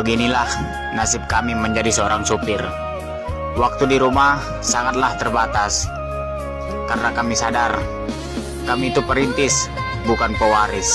Beginilah nasib kami menjadi seorang supir. Waktu di rumah sangatlah terbatas, karena kami sadar kami itu perintis, bukan pewaris.